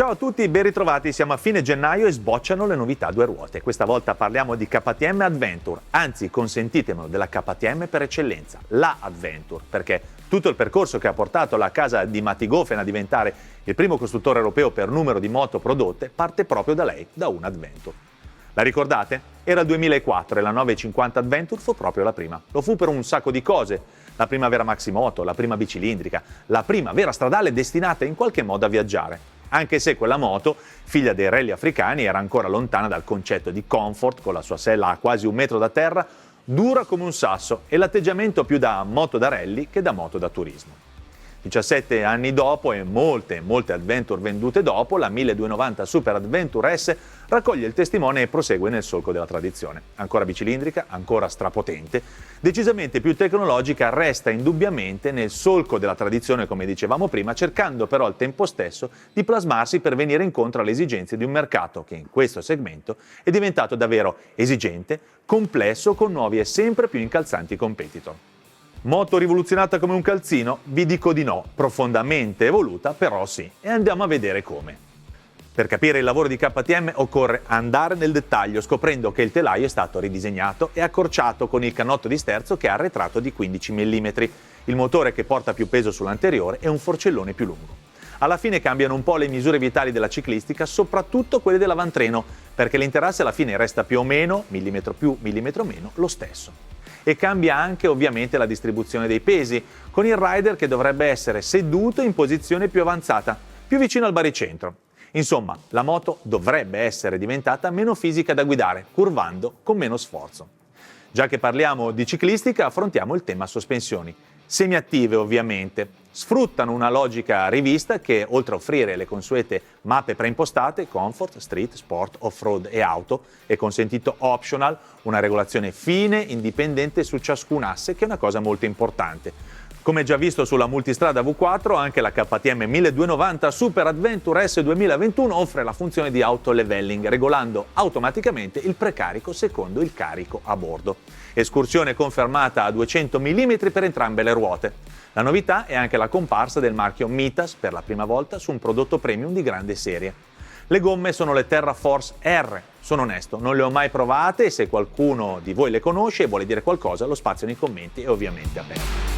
Ciao a tutti, ben ritrovati, siamo a fine gennaio e sbocciano le novità a due ruote. Questa volta parliamo di KTM Adventure, anzi consentitemelo, della KTM per eccellenza, la Adventure, perché tutto il percorso che ha portato la casa di Matti-Gofen a diventare il primo costruttore europeo per numero di moto prodotte parte proprio da lei, da un Adventure. La ricordate? Era il 2004 e la 950 Adventure fu proprio la prima. Lo fu per un sacco di cose. La prima vera maximoto, la prima bicilindrica, la prima vera stradale destinata in qualche modo a viaggiare. Anche se quella moto, figlia dei rally africani, era ancora lontana dal concetto di comfort, con la sua sella a quasi 1 metro da terra, dura come un sasso e l'atteggiamento più da moto da rally che da moto da turismo. 17 anni dopo e molte Adventure vendute dopo, la 1290 Super Adventure S raccoglie il testimone e prosegue nel solco della tradizione. Ancora bicilindrica, ancora strapotente, decisamente più tecnologica, resta indubbiamente nel solco della tradizione, come dicevamo prima, cercando però al tempo stesso di plasmarsi per venire incontro alle esigenze di un mercato che in questo segmento è diventato davvero esigente, complesso, con nuovi e sempre più incalzanti competitor. Moto rivoluzionata come un calzino? Vi dico di no, profondamente evoluta però sì, e andiamo a vedere come. Per capire il lavoro di KTM occorre andare nel dettaglio scoprendo che il telaio è stato ridisegnato e accorciato con il canotto di sterzo che ha arretrato di 15 mm, il motore che porta più peso sull'anteriore e un forcellone più lungo. Alla fine cambiano un po' le misure vitali della ciclistica, soprattutto quelle dell'avantreno, perché l'interasse alla fine resta più o meno, millimetro più, millimetro meno, lo stesso. E cambia anche ovviamente la distribuzione dei pesi, con il rider che dovrebbe essere seduto in posizione più avanzata, più vicino al baricentro. Insomma, la moto dovrebbe essere diventata meno fisica da guidare, curvando con meno sforzo. Già che parliamo di ciclistica, affrontiamo il tema sospensioni. Semiattive ovviamente, sfruttano una logica rivista che, oltre a offrire le consuete mappe preimpostate, comfort, street, sport, off-road e auto, è consentito optional, una regolazione fine, indipendente su ciascun asse, che è una cosa molto importante. Come già visto sulla multistrada V4, anche la KTM 1290 Super Adventure S 2021 offre la funzione di auto leveling, regolando automaticamente il precarico secondo il carico a bordo. Escursione confermata a 200 mm per entrambe le ruote. La novità è anche la comparsa del marchio Mitas per la prima volta su un prodotto premium di grande serie. Le gomme sono le Terra Force R. Sono onesto, non le ho mai provate e se qualcuno di voi le conosce e vuole dire qualcosa, lo spazio nei commenti è ovviamente aperto.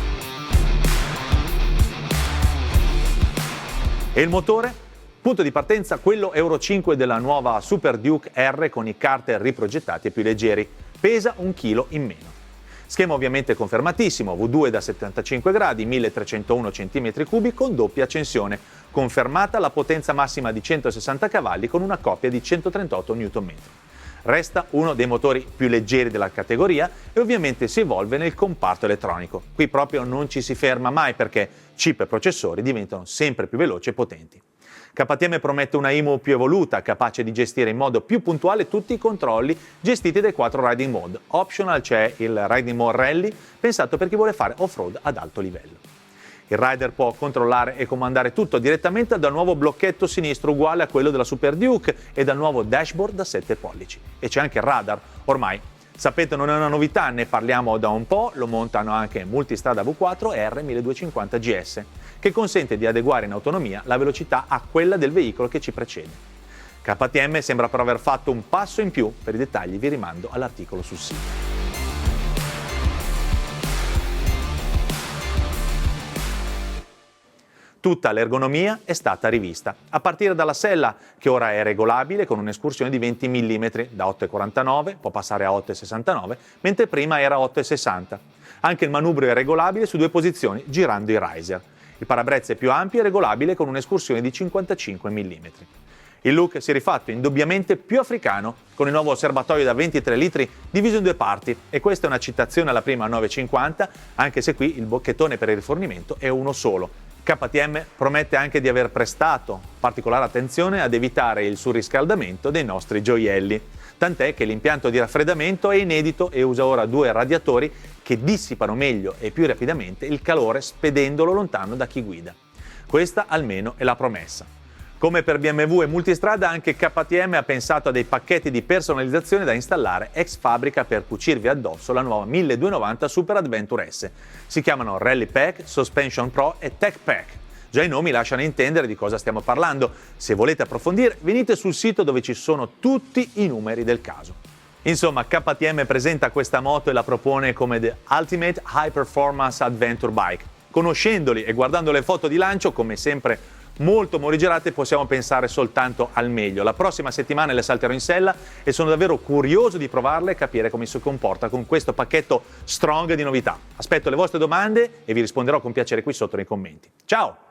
E il motore? Punto di partenza quello Euro 5 della nuova Super Duke R con i carter riprogettati e più leggeri. Pesa 1 chilo in meno. Schema ovviamente confermatissimo, V2 da 75 gradi, 1301 cm3 con doppia accensione. Confermata la potenza massima di 160 cavalli con una coppia di 138 Nm. Resta uno dei motori più leggeri della categoria e ovviamente si evolve nel comparto elettronico. Qui proprio non ci si ferma mai perché chip e processori diventano sempre più veloci e potenti. KTM promette una IMU più evoluta, capace di gestire in modo più puntuale tutti i controlli gestiti dai 4 riding mode. Optional c'è il riding mode rally, pensato per chi vuole fare off-road ad alto livello. Il rider può controllare e comandare tutto direttamente dal nuovo blocchetto sinistro uguale a quello della Super Duke e dal nuovo dashboard da 7 pollici. E c'è anche il radar. Ormai, sapete, non è una novità, ne parliamo da un po', lo montano anche multistrada V4 e R1250 GS, che consente di adeguare in autonomia la velocità a quella del veicolo che ci precede. KTM sembra però aver fatto un passo in più, per i dettagli vi rimando all'articolo sul sito. Tutta l'ergonomia è stata rivista, a partire dalla sella che ora è regolabile con un'escursione di 20 mm da 8,49, può passare a 8,69, mentre prima era 8,60. Anche il manubrio è regolabile su 2 posizioni, girando i riser. Il parabrezza è più ampio e regolabile con un'escursione di 55 mm. Il look si è rifatto indubbiamente più africano, con il nuovo serbatoio da 23 litri diviso in 2 parti, e questa è una citazione alla prima 950, anche se qui il bocchettone per il rifornimento è uno solo. KTM promette anche di aver prestato particolare attenzione ad evitare il surriscaldamento dei nostri gioielli, tant'è che l'impianto di raffreddamento è inedito e usa ora 2 radiatori che dissipano meglio e più rapidamente il calore spedendolo lontano da chi guida. Questa almeno è la promessa. Come per BMW e multistrada, anche KTM ha pensato a dei pacchetti di personalizzazione da installare ex fabbrica per cucirvi addosso la nuova 1290 Super Adventure S. Si chiamano Rally Pack, Suspension Pro e Tech Pack. Già i nomi lasciano intendere di cosa stiamo parlando. Se volete approfondire, venite sul sito dove ci sono tutti i numeri del caso. Insomma, KTM presenta questa moto e la propone come The Ultimate High Performance Adventure Bike. Conoscendoli e guardando le foto di lancio, come sempre molto morigerate, possiamo pensare soltanto al meglio. La prossima settimana le salterò in sella e sono davvero curioso di provarle e capire come si comporta con questo pacchetto strong di novità. Aspetto le vostre domande e vi risponderò con piacere qui sotto nei commenti. Ciao!